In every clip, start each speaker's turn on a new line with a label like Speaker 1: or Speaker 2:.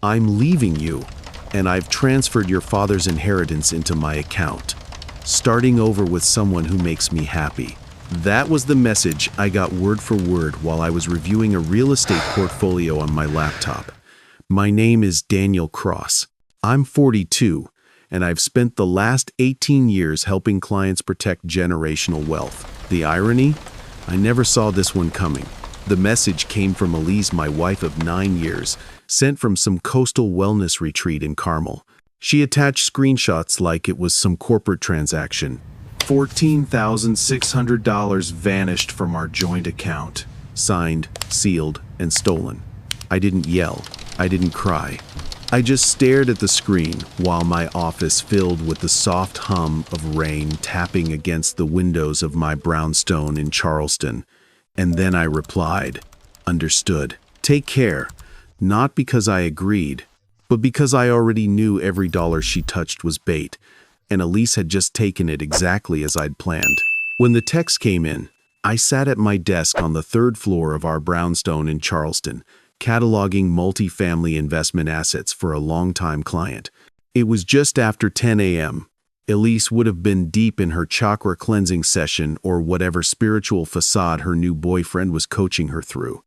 Speaker 1: I'm leaving you, and I've transferred your father's inheritance into my account, starting over with someone who makes me happy. That was the message I got word for word while I was reviewing a real estate portfolio on my laptop. My name is Daniel Cross. I'm 42, and I've spent the last 18 years helping clients protect generational wealth. The irony? I never saw this one coming. The message came from Elise, my wife of 9 years, sent from some coastal wellness retreat in Carmel. She attached screenshots like it was some corporate transaction. $14,600 vanished from our joint account. Signed, sealed, and stolen. I didn't yell. I didn't cry. I just stared at the screen while my office filled with the soft hum of rain tapping against the windows of my brownstone in Charleston. And then I replied, "Understood. Take care." Not because I agreed, but because I already knew every dollar she touched was bait, and Elise had just taken it exactly as I'd planned. When the text came in, I sat at my desk on the 3rd floor of our brownstone in Charleston, cataloging multifamily investment assets for a longtime client. It was just after 10 a.m. Elise would have been deep in her chakra cleansing session or whatever spiritual facade her new boyfriend was coaching her through.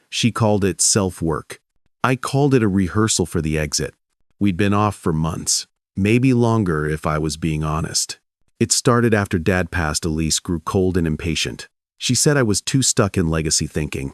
Speaker 1: She called it self-work. I called it a rehearsal for the exit. We'd been off for months, maybe longer if I was being honest. It started after Dad passed. Elise grew cold and impatient. She said I was too stuck in legacy thinking.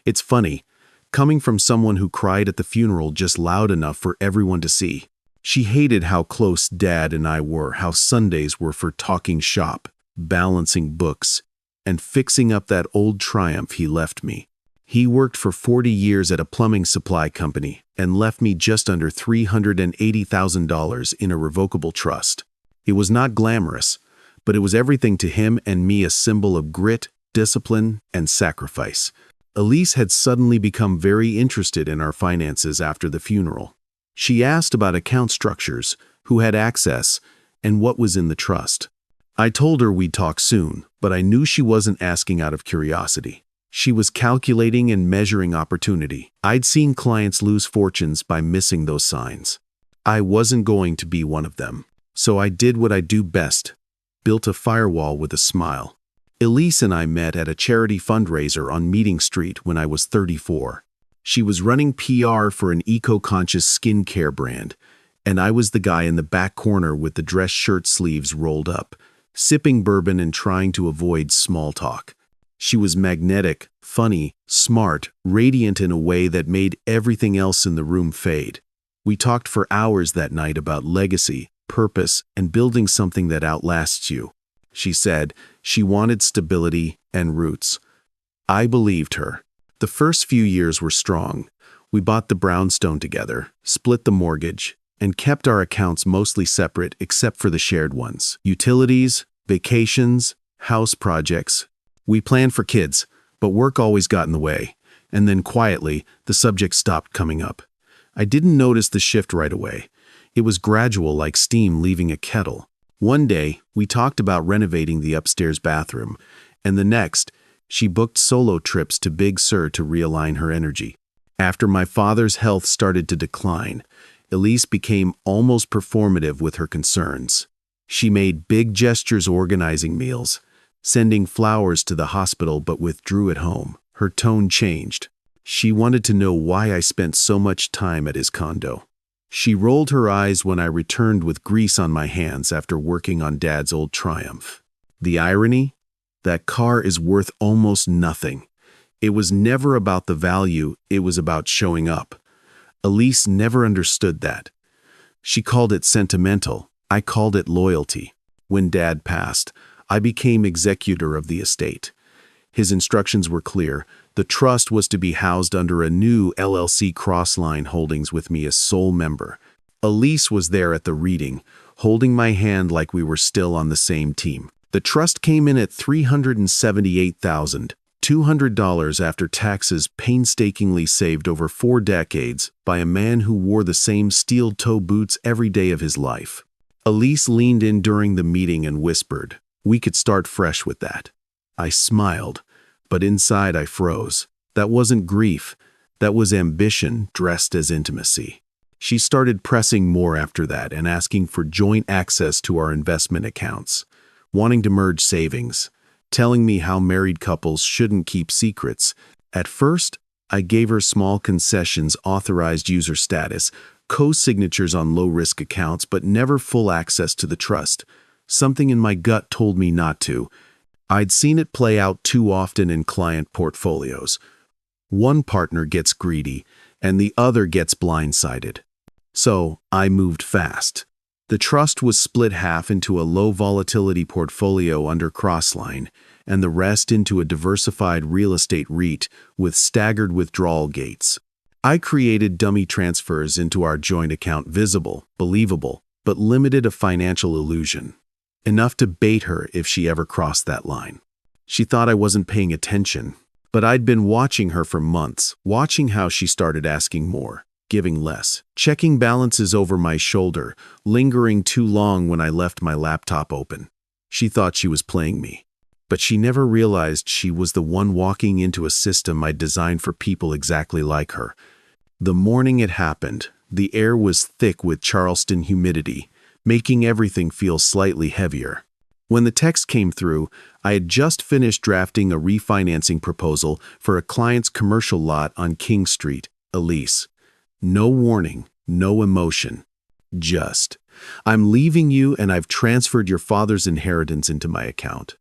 Speaker 1: It's funny, coming from someone who cried at the funeral just loud enough for everyone to see. She hated how close Dad and I were, how Sundays were for talking shop, balancing books, and fixing up that old Triumph he left me. He worked for 40 years at a plumbing supply company and left me just under $380,000 in a revocable trust. It was not glamorous, but it was everything to him and me, a symbol of grit, discipline, and sacrifice. Elise had suddenly become very interested in our finances after the funeral. She asked about account structures, who had access, and what was in the trust. I told her we'd talk soon, but I knew she wasn't asking out of curiosity. She was calculating and measuring opportunity. I'd seen clients lose fortunes by missing those signs. I wasn't going to be one of them. So I did what I do best, built a firewall with a smile. Elise and I met at a charity fundraiser on Meeting Street when I was 34. She was running PR for an eco-conscious skincare brand, and I was the guy in the back corner with the dress shirt sleeves rolled up, sipping bourbon and trying to avoid small talk. She was magnetic, funny, smart, radiant in a way that made everything else in the room fade. We talked for hours that night about legacy, purpose, and building something that outlasts you. She said she wanted stability and roots. I believed her. The first few years were strong. We bought the brownstone together, split the mortgage, and kept our accounts mostly separate except for the shared ones. Utilities, vacations, house projects. We planned for kids, but work always got in the way. And then quietly, the subject stopped coming up. I didn't notice the shift right away. It was gradual, like steam leaving a kettle. One day, we talked about renovating the upstairs bathroom, and the next, she booked solo trips to Big Sur to realign her energy. After my father's health started to decline, Elise became almost performative with her concerns. She made big gestures organizing meals, sending flowers to the hospital but withdrew at home. Her tone changed. She wanted to know why I spent so much time at his condo. She rolled her eyes when I returned with grease on my hands after working on Dad's old Triumph. The irony? That car is worth almost nothing. It was never about the value, it was about showing up. Elise never understood that. She called it sentimental. I called it loyalty. When Dad passed, I became executor of the estate. His instructions were clear. The trust was to be housed under a new LLC, Crossline Holdings, with me as sole member. Elise was there at the reading, holding my hand like we were still on the same team. The trust came in at $378,200 after taxes, painstakingly saved over 4 decades by a man who wore the same steel-toe boots every day of his life. Elise leaned in during the meeting and whispered, "We could start fresh with that." I smiled, but inside I froze. That wasn't grief. That was ambition dressed as intimacy. She started pressing more after that and asking for joint access to our investment accounts, wanting to merge savings, telling me how married couples shouldn't keep secrets. At first, I gave her small concessions, authorized user status, co-signatures on low-risk accounts, but never full access to the trust. Something in my gut told me not to. I'd seen it play out too often in client portfolios. One partner gets greedy, and the other gets blindsided. So I moved fast. The trust was split half into a low-volatility portfolio under Crossline, and the rest into a diversified real estate REIT with staggered withdrawal gates. I created dummy transfers into our joint account, visible, believable, but limited of financial illusion. Enough to bait her if she ever crossed that line. She thought I wasn't paying attention, but I'd been watching her for months, watching how she started asking more, giving less, checking balances over my shoulder, lingering too long when I left my laptop open. She thought she was playing me, but she never realized she was the one walking into a system I'd designed for people exactly like her. The morning it happened, the air was thick with Charleston humidity, making everything feel slightly heavier. When the text came through, I had just finished drafting a refinancing proposal for a client's commercial lot on King Street, Elise. No warning, no emotion. Just, I'm leaving you and I've transferred your father's inheritance into my account.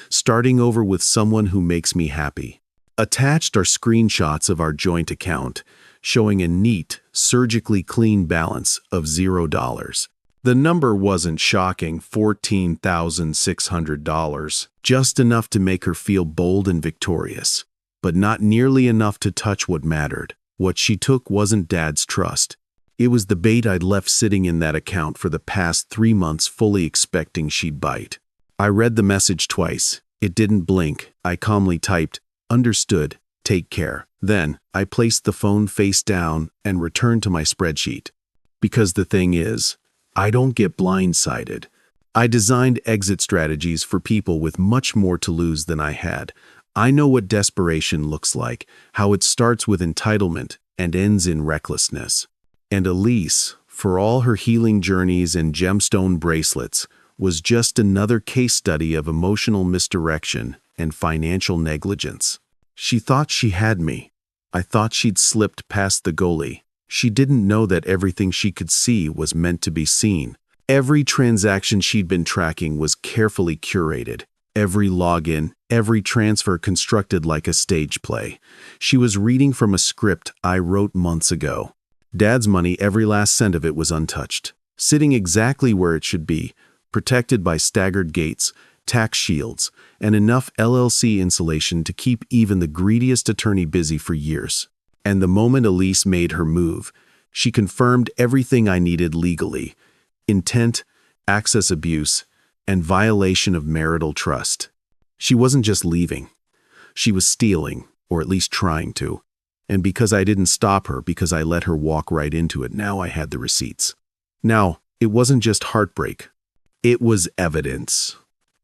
Speaker 1: Starting over with someone who makes me happy. Attached are screenshots of our joint account, showing a neat, surgically clean balance of $0. The number wasn't shocking, $14,600, just enough to make her feel bold and victorious, but not nearly enough to touch what mattered. What she took wasn't Dad's trust. It was the bait I'd left sitting in that account for the past 3 months, fully expecting she'd bite. I read the message twice. It didn't blink. I calmly typed, "Understood. Take care." Then, I placed the phone face down and returned to my spreadsheet. Because the thing is, I don't get blindsided. I designed exit strategies for people with much more to lose than I had. I know what desperation looks like, how it starts with entitlement and ends in recklessness. And Elise, for all her healing journeys and gemstone bracelets, was just another case study of emotional misdirection and financial negligence. She thought she had me. I thought she'd slipped past the goalie. She didn't know that everything she could see was meant to be seen. Every transaction she'd been tracking was carefully curated. Every login, every transfer constructed like a stage play. She was reading from a script I wrote months ago. Dad's money, every last cent of it was untouched, sitting exactly where it should be, protected by staggered gates, tax shields, and enough LLC insulation to keep even the greediest attorney busy for years. And the moment Elise made her move, she confirmed everything I needed legally: intent, access abuse, and violation of marital trust. She wasn't just leaving. She was stealing, or at least trying to. And because I didn't stop her, because I let her walk right into it, now I had the receipts. Now, it wasn't just heartbreak. It was evidence.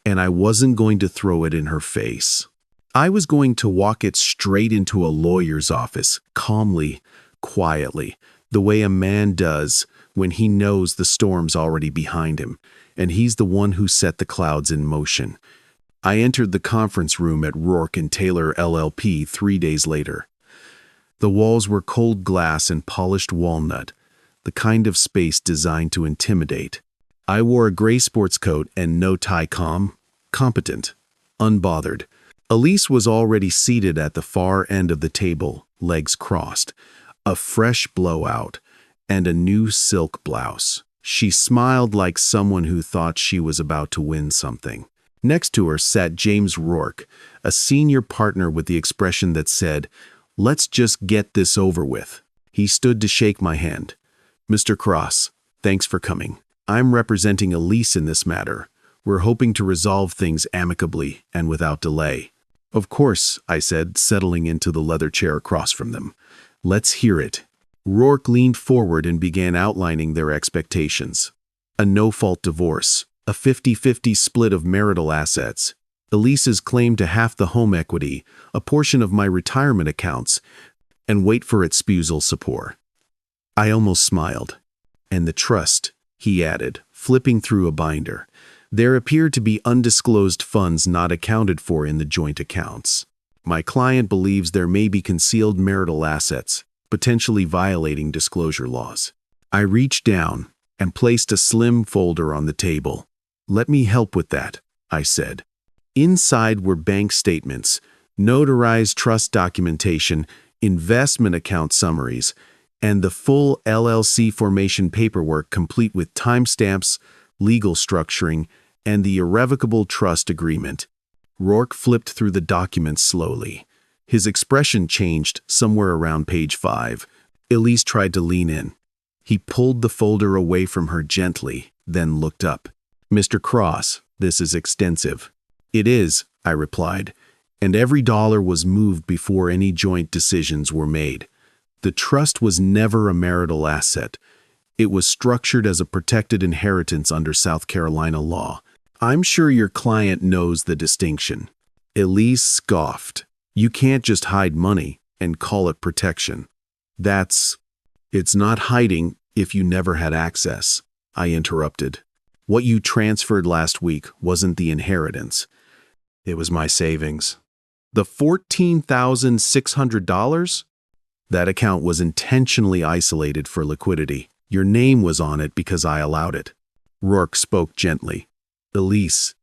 Speaker 1: And I wasn't going to throw it in her face. I was going to walk it straight into a lawyer's office, calmly, quietly, the way a man does when he knows the storm's already behind him, and he's the one who set the clouds in motion. I entered the conference room at Rourke and Taylor LLP 3 days later. The walls were cold glass and polished walnut, the kind of space designed to intimidate. I wore a gray sports coat and no tie, competent, unbothered. Elise was already seated at the far end of the table, legs crossed, a fresh blowout, and a new silk blouse. She smiled like someone who thought she was about to win something. Next to her sat James Rourke, a senior partner with the expression that said, "Let's just get this over with." He stood to shake my hand. "Mr. Cross, thanks for coming. I'm representing Elise in this matter. We're hoping to resolve things amicably and without delay." "Of course," I said, settling into the leather chair across from them. "Let's hear it." Rourke leaned forward and began outlining their expectations. A no-fault divorce, a 50-50 split of marital assets, Elise's claim to half the home equity, a portion of my retirement accounts, and wait for it, spousal support. I almost smiled. And the trust, he added, flipping through a binder. There appeared to be undisclosed funds not accounted for in the joint accounts. My client believes there may be concealed marital assets, potentially violating disclosure laws. I reached down and placed a slim folder on the table. Let me help with that, I said. Inside were bank statements, notarized trust documentation, investment account summaries, and the full LLC formation paperwork complete with timestamps, legal structuring, and the irrevocable trust agreement. Rourke flipped through the documents slowly. His expression changed somewhere around page 5. Elise tried to lean in. He pulled the folder away from her gently, then looked up. Mr. Cross, this is extensive. It is, I replied, and every dollar was moved before any joint decisions were made. The trust was never a marital asset. It was structured as a protected inheritance under South Carolina law. I'm sure your client knows the distinction. Elise scoffed. You can't just hide money and call it protection. It's not hiding if you never had access, I interrupted. What you transferred last week wasn't the inheritance. It was my savings. The $14,600? That account was intentionally isolated for liquidity. Your name was on it because I allowed it. Rourke spoke gently. Elise,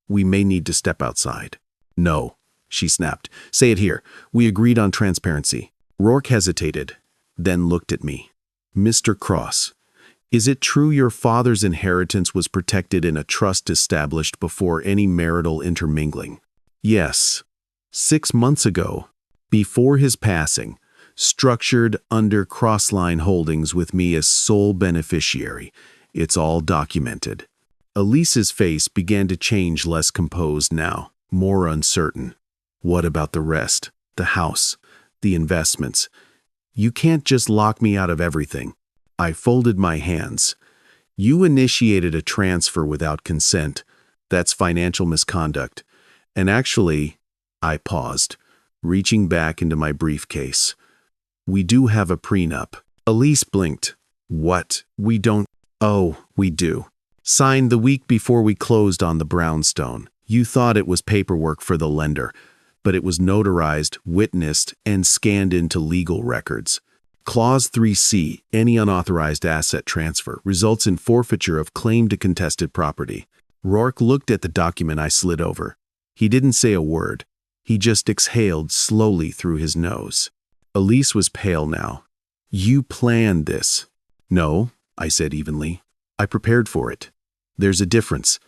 Speaker 1: we may need to step outside. No, she snapped. Say it here. We agreed on transparency. Rourke hesitated, then looked at me. Mr. Cross, is it true your father's inheritance was protected in a trust established before any marital intermingling? Yes. 6 months ago, before his passing, structured under Crossline Holdings with me as sole beneficiary. It's all documented. Elise's face began to change, less composed now, more uncertain. What about the rest? The house, the investments? You can't just lock me out of everything. I folded my hands. You initiated a transfer without consent. That's financial misconduct. And actually, I paused, reaching back into my briefcase. We do have a prenup. Elise blinked. What? We don't? Oh, we do. Signed the week before we closed on the brownstone. You thought it was paperwork for the lender, but it was notarized, witnessed, and scanned into legal records. Clause 3C, any unauthorized asset transfer, results in forfeiture of claim to contested property. Rourke looked at the document I slid over. He didn't say a word. He just exhaled slowly through his nose. Elise was pale now. You planned this. No, I said evenly. I prepared for it. There's a difference.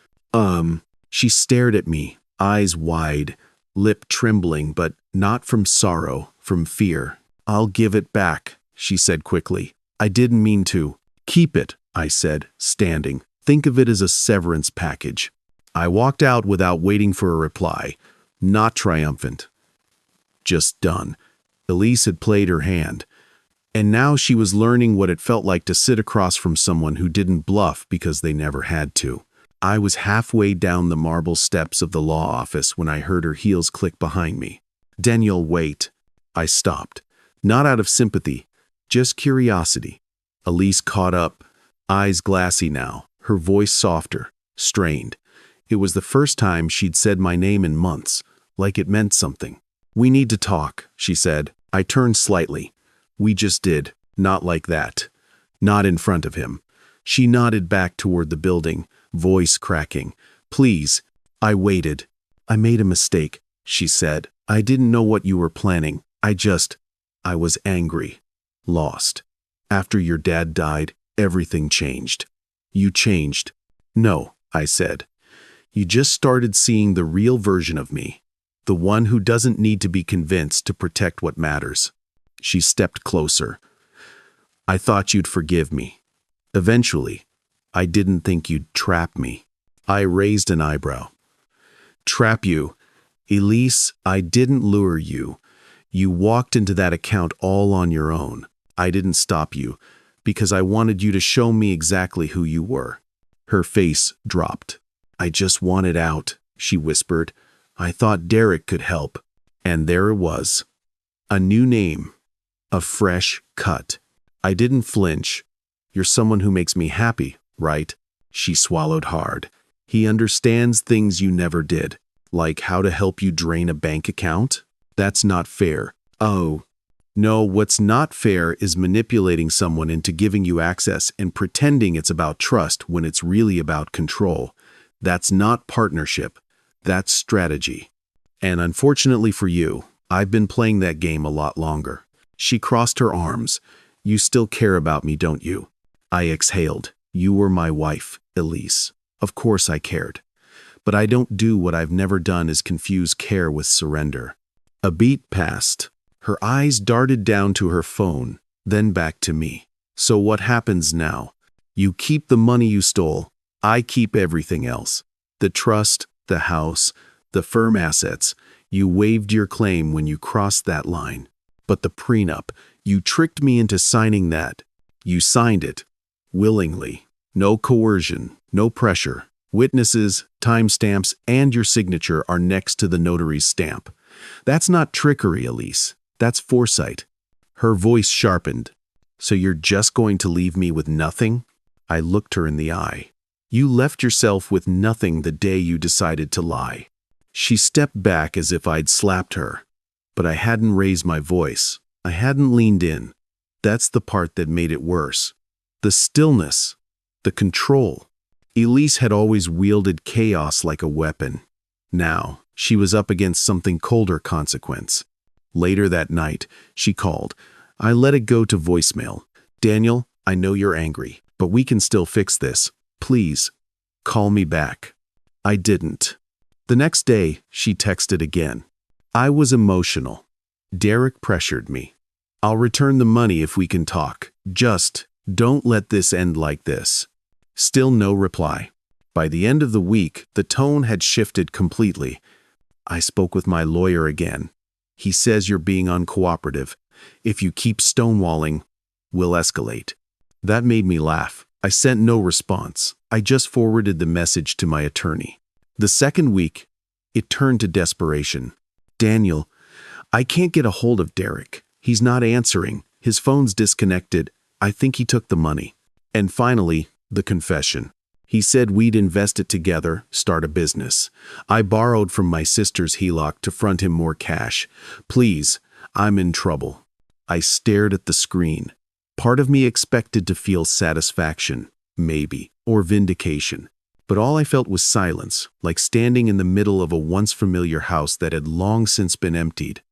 Speaker 1: She stared at me, eyes wide, lip trembling, but not from sorrow, from fear. I'll give it back, she said quickly. I didn't mean to. Keep it, I said, standing. Think of it as a severance package. I walked out without waiting for a reply, not triumphant. Just done. Elise had played her hand, and now she was learning what it felt like to sit across from someone who didn't bluff because they never had to. I was halfway down the marble steps of the law office when I heard her heels click behind me. Daniel, wait. I stopped. Not out of sympathy, just curiosity. Elise caught up, eyes glassy now, her voice softer, strained. It was the first time she'd said my name in months, like it meant something. We need to talk, she said. I turned slightly. We just did. Not like that. Not in front of him. She nodded back toward the building, voice cracking. Please. I waited. I made a mistake, she said. I didn't know what you were planning. I was angry. Lost. After your dad died, everything changed. You changed. No, I said. You just started seeing the real version of me. The one who doesn't need to be convinced to protect what matters. She stepped closer. I thought you'd forgive me. Eventually. I didn't think you'd trap me. I raised an eyebrow. Trap you? Elise, I didn't lure you. You walked into that account all on your own. I didn't stop you, because I wanted you to show me exactly who you were. Her face dropped. I just wanted out, she whispered. I thought Derek could help. And there it was. A new name. A fresh cut. I didn't flinch. You're someone who makes me happy, right? She swallowed hard. He understands things you never did, like how to help you drain a bank account? That's not fair. Oh. No, what's not fair is manipulating someone into giving you access and pretending it's about trust when it's really about control. That's not partnership. That's strategy. And unfortunately for you, I've been playing that game a lot longer. She crossed her arms. You still care about me, don't you? I exhaled. You were my wife, Elise. Of course I cared. But I don't do what I've never done is confuse care with surrender. A beat passed. Her eyes darted down to her phone, then back to me. So what happens now? You keep the money you stole. I keep everything else. The trust, the house, the firm assets. You waived your claim when you crossed that line. But the prenup, you tricked me into signing that. You signed it. Willingly. No coercion, no pressure. Witnesses, timestamps, and your signature are next to the notary's stamp. That's not trickery, Elise. That's foresight. Her voice sharpened. So you're just going to leave me with nothing? I looked her in the eye. You left yourself with nothing the day you decided to lie. She stepped back as if I'd slapped her. But I hadn't raised my voice. I hadn't leaned in. That's the part that made it worse. The stillness. The control. Elise had always wielded chaos like a weapon. Now, she was up against something colder consequence. Later that night, she called. I let it go to voicemail. Daniel, I know you're angry, but we can still fix this. Please, call me back. I didn't. The next day, she texted again. I was emotional. Derek pressured me. I'll return the money if we can talk. Just don't let this end like this. Still no reply. By the end of the week, the tone had shifted completely. I spoke with my lawyer again. He says you're being uncooperative. If you keep stonewalling, we'll escalate. That made me laugh. I sent no response. I just forwarded the message to my attorney. The second week, it turned to desperation. Daniel, I can't get a hold of Derek. He's not answering. His phone's disconnected. I think he took the money. And finally, the confession. He said we'd invest it together, start a business. I borrowed from my sister's HELOC to front him more cash. Please, I'm in trouble. I stared at the screen. Part of me expected to feel satisfaction, maybe, or vindication. But all I felt was silence, like standing in the middle of a once familiar house that had long since been emptied.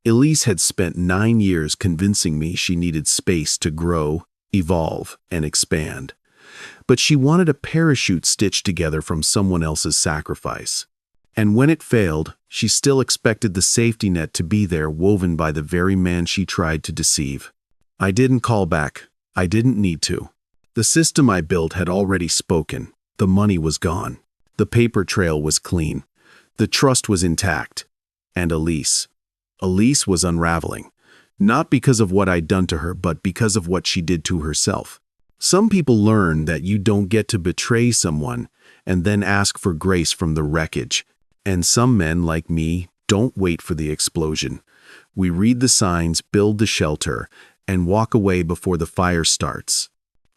Speaker 1: Elise had spent 9 years convincing me she needed space to grow, evolve, and expand. But she wanted a parachute stitched together from someone else's sacrifice. And when it failed, she still expected the safety net to be there, woven by the very man she tried to deceive. I didn't call back. I didn't need to. The system I built had already spoken. The money was gone. The paper trail was clean. The trust was intact. And Elise was unraveling. Not because of what I'd done to her, but because of what she did to herself. Some people learn that you don't get to betray someone and then ask for grace from the wreckage. And some men, like me, don't wait for the explosion. We read the signs, build the shelter, and walk away before the fire starts.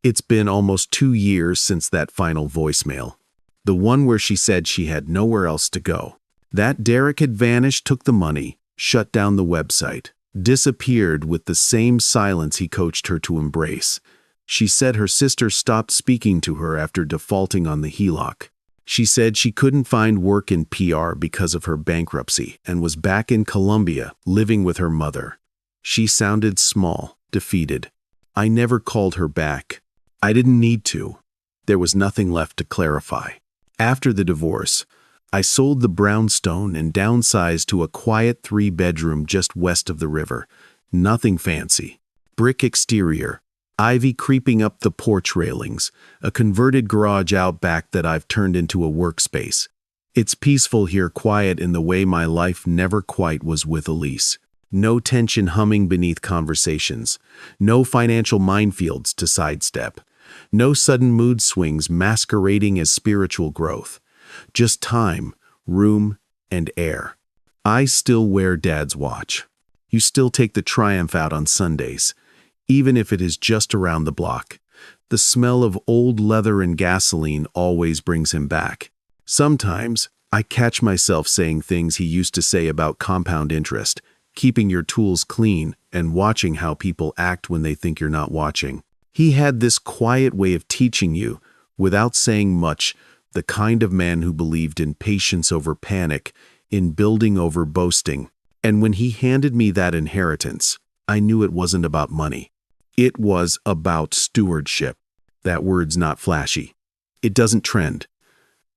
Speaker 1: It's been almost 2 years since that final voicemail. The one where she said she had nowhere else to go. That Derek had vanished, took the money, shut down the website, disappeared with the same silence he coached her to embrace. She said her sister stopped speaking to her after defaulting on the HELOC. She said she couldn't find work in PR because of her bankruptcy and was back in Colombia living with her mother. She sounded small, defeated. I never called her back. I didn't need to. There was nothing left to clarify. After the divorce, I sold the brownstone and downsized to a quiet 3-bedroom just west of the river. Nothing fancy. Brick exterior. Ivy creeping up the porch railings, a converted garage out back that I've turned into a workspace. It's peaceful here, quiet in the way my life never quite was with Elise. No tension humming beneath conversations. No financial minefields to sidestep. No sudden mood swings masquerading as spiritual growth. Just time, room, and air. I still wear Dad's watch. You still take the Triumph out on Sundays. even if it is just around the block. The smell of old leather and gasoline always brings him back. Sometimes, I catch myself saying things he used to say about compound interest, keeping your tools clean, and watching how people act when they think you're not watching. He had this quiet way of teaching you, without saying much, the kind of man who believed in patience over panic, in building over boasting. And when he handed me that inheritance, I knew it wasn't about money. It was about stewardship. That word's not flashy. It doesn't trend,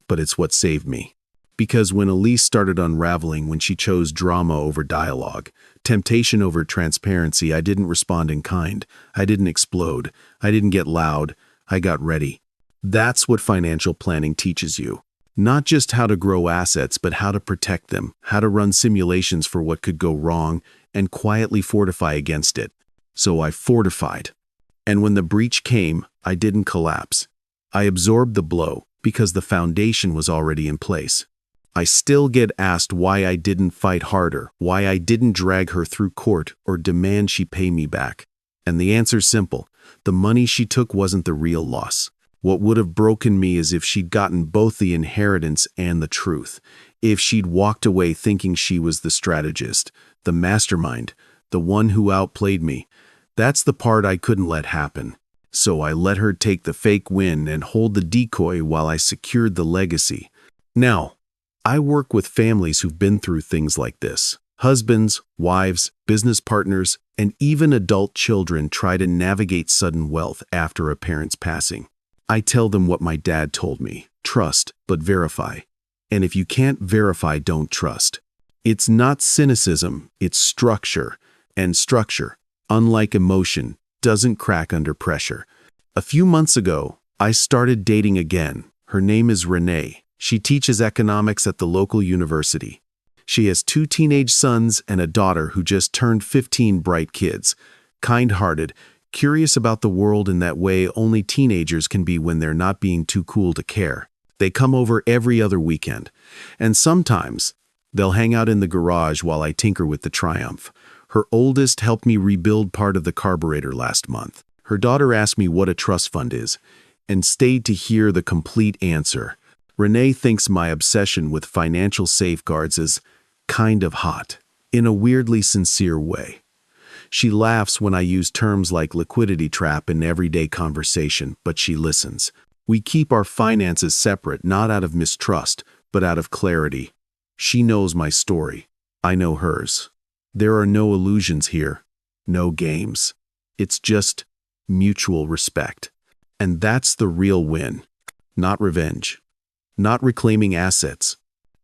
Speaker 1: but it's what saved me. Because when Elise started unraveling, when she chose drama over dialogue, temptation over transparency, I didn't respond in kind. I didn't explode. I didn't get loud. I got ready. That's what financial planning teaches you. Not just how to grow assets, but how to protect them, how to run simulations for what could go wrong, and quietly fortify against it. So I fortified. And when the breach came, I didn't collapse. I absorbed the blow because the foundation was already in place. I still get asked why I didn't fight harder, why I didn't drag her through court or demand she pay me back. And the answer's simple. The money she took wasn't the real loss. What would have broken me is if she'd gotten both the inheritance and the truth. If she'd walked away thinking she was the strategist, the mastermind, the one who outplayed me. That's the part I couldn't let happen. So I let her take the fake win and hold the decoy while I secured the legacy. Now, I work with families who've been through things like this. Husbands, wives, business partners, and even adult children try to navigate sudden wealth after a parent's passing. I tell them what my dad told me. Trust, but verify. And if you can't verify, don't trust. It's not cynicism, it's structure. And structure, unlike emotion, doesn't crack under pressure. A few months ago, I started dating again. Her name is Renee. She teaches economics at the local university. She has 2 teenage sons and a daughter who just turned 15, bright kids. Kind-hearted, curious about the world in that way only teenagers can be when they're not being too cool to care. They come over every other weekend. And sometimes, they'll hang out in the garage while I tinker with the Triumph. Her oldest helped me rebuild part of the carburetor last month. Her daughter asked me what a trust fund is, and stayed to hear the complete answer. Renee thinks my obsession with financial safeguards is kind of hot, in a weirdly sincere way. She laughs when I use terms like liquidity trap in everyday conversation, but she listens. We keep our finances separate, not out of mistrust, but out of clarity. She knows my story. I know hers. There are no illusions here, no games. It's just mutual respect. And that's the real win, not revenge. Not reclaiming assets,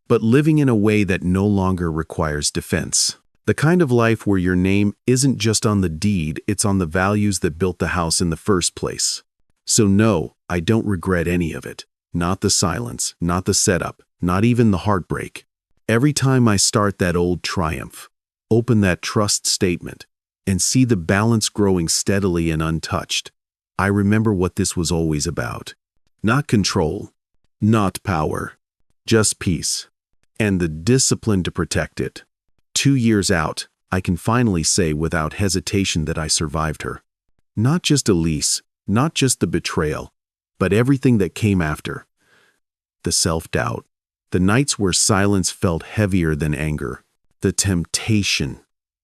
Speaker 1: but living in a way that no longer requires defense. The kind of life where your name isn't just on the deed, it's on the values that built the house in the first place. So no, I don't regret any of it. Not the silence, not the setup, not even the heartbreak. Every time I start that old Triumph, open that trust statement, and see the balance growing steadily and untouched, I remember what this was always about. Not control. Not power, just peace, and the discipline to protect it. 2 years out, I can finally say without hesitation that I survived her. Not just Elise, not just the betrayal, but everything that came after. The self-doubt, the nights where silence felt heavier than anger, the temptation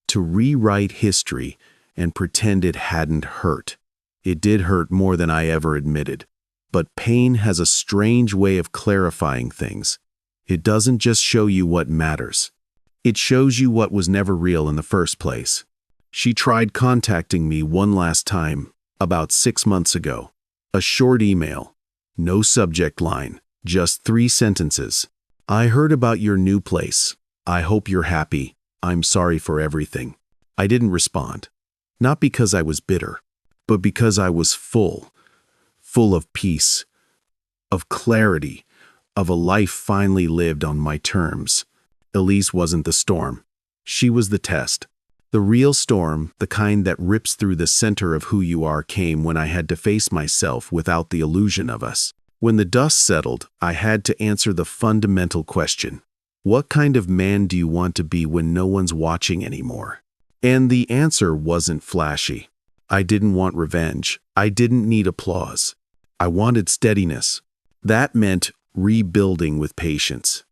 Speaker 1: to rewrite history and pretend it hadn't hurt. It did hurt more than I ever admitted. But pain has a strange way of clarifying things. It doesn't just show you what matters. It shows you what was never real in the first place. She tried contacting me one last time, about 6 months ago. A short email. No subject line, just 3 sentences. I heard about your new place. I hope you're happy. I'm sorry for everything. I didn't respond. Not because I was bitter, but because I was full of peace, of clarity, of a life finally lived on my terms. Elise wasn't the storm. She was the test. The real storm, the kind that rips through the center of who you are, came when I had to face myself without the illusion of us. When the dust settled, I had to answer the fundamental question. What kind of man do you want to be when no one's watching anymore? And the answer wasn't flashy. I didn't want revenge. I didn't need applause. I wanted steadiness. That meant rebuilding with patience.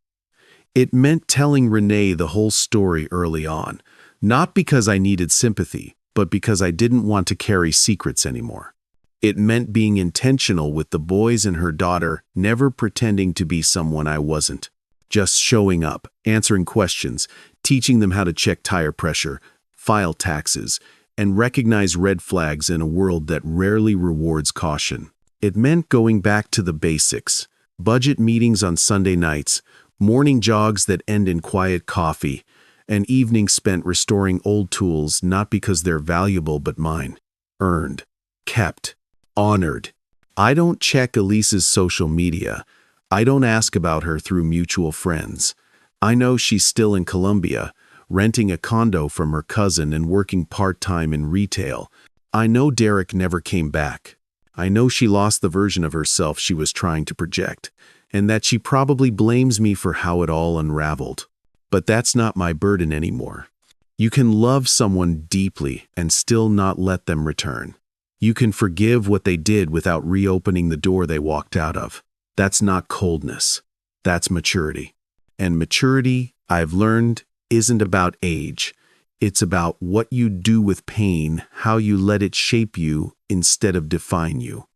Speaker 1: It meant telling Renee the whole story early on, not because I needed sympathy, but because I didn't want to carry secrets anymore. It meant being intentional with the boys and her daughter, never pretending to be someone I wasn't. Just showing up, answering questions, teaching them how to check tire pressure, file taxes, and recognize red flags in a world that rarely rewards caution. It meant going back to the basics: budget meetings on Sunday nights, morning jogs that end in quiet coffee, and evenings spent restoring old tools not because they're valuable but mine. Earned, kept, honored. I don't check Elise's social media. I don't ask about her through mutual friends. I know she's still in Colombia, renting a condo from her cousin and working part-time in retail. I know Derek never came back. I know she lost the version of herself she was trying to project, and that she probably blames me for how it all unraveled. But that's not my burden anymore. You can love someone deeply and still not let them return. You can forgive what they did without reopening the door they walked out of. That's not coldness. That's maturity. And maturity, I've learned, isn't about age. It's about what you do with pain, how you let it shape you instead of define you.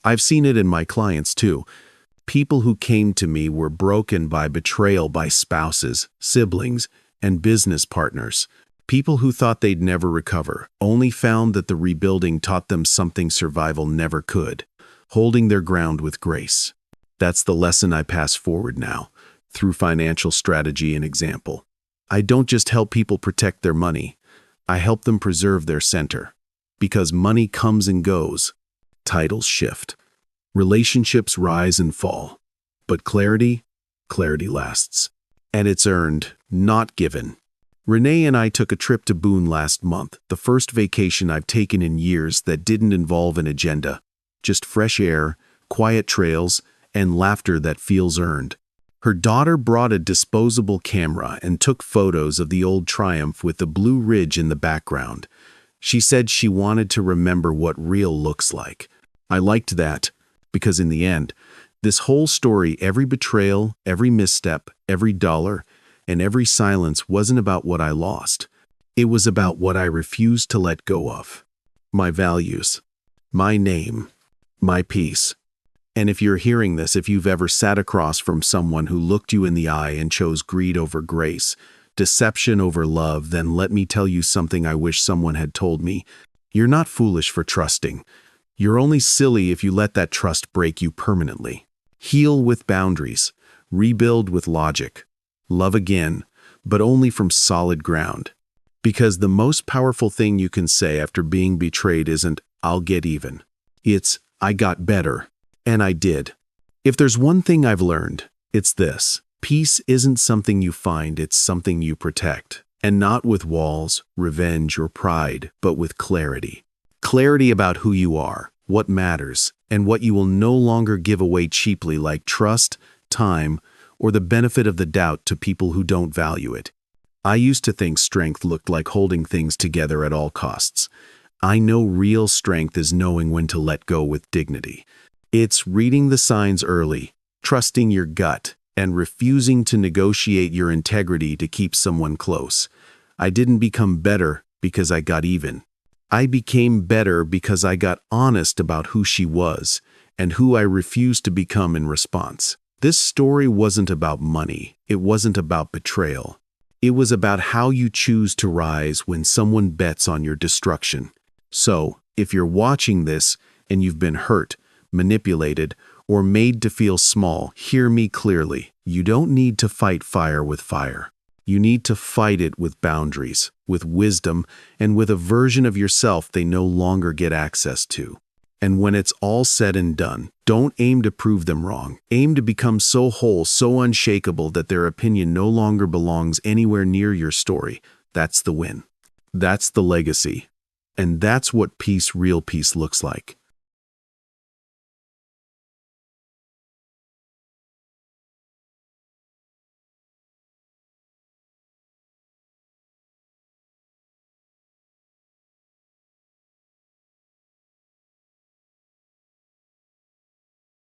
Speaker 1: I've seen it in my clients too. People who came to me were broken by betrayal by spouses, siblings, and business partners. People who thought they'd never recover, only found that the rebuilding taught them something survival never could: holding their ground with grace. That's the lesson I pass forward now, through financial strategy and example. I don't just help people protect their money, I help them preserve their center. Because money comes and goes, titles shift, relationships rise and fall. But clarity lasts. And it's earned, not given. Renee and I took a trip to Boone last month, the first vacation I've taken in years that didn't involve an agenda. Just fresh air, quiet trails, and laughter that feels earned. Her daughter brought a disposable camera and took photos of the old Triumph with the Blue Ridge in the background. She said she wanted to remember what real looks like. I liked that, because in the end, this whole story, every betrayal, every misstep, every dollar, and every silence wasn't about what I lost. It was about what I refused to let go of. My values, my name, my peace. And if you're hearing this, if you've ever sat across from someone who looked you in the eye and chose greed over grace, deception over love, then let me tell you something I wish someone had told me. You're not foolish for trusting. You're only silly if you let that trust break you permanently. Heal with boundaries. Rebuild with logic. Love again, but only from solid ground. Because the most powerful thing you can say after being betrayed isn't, "I'll get even." It's, "I got better." And I did. If there's one thing I've learned, it's this: peace isn't something you find, it's something you protect. And not with walls, revenge, or pride, but with clarity. Clarity about who you are, what matters, and what you will no longer give away cheaply, like trust, time, or the benefit of the doubt to people who don't value it. I used to think strength looked like holding things together at all costs. I know real strength is knowing when to let go with dignity. It's reading the signs early, trusting your gut, and refusing to negotiate your integrity to keep someone close. I didn't become better because I got even. I became better because I got honest about who she was and who I refused to become in response. This story wasn't about money. It wasn't about betrayal. It was about how you choose to rise when someone bets on your destruction. So, if you're watching this and you've been hurt, manipulated, or made to feel small, hear me clearly. You don't need to fight fire with fire. You need to fight it with boundaries, with wisdom, and with a version of yourself they no longer get access to. And when it's all said and done, don't aim to prove them wrong. Aim to become so whole, so unshakable that their opinion no longer belongs anywhere near your story. That's the win. That's the legacy. And that's what peace, real peace, looks like.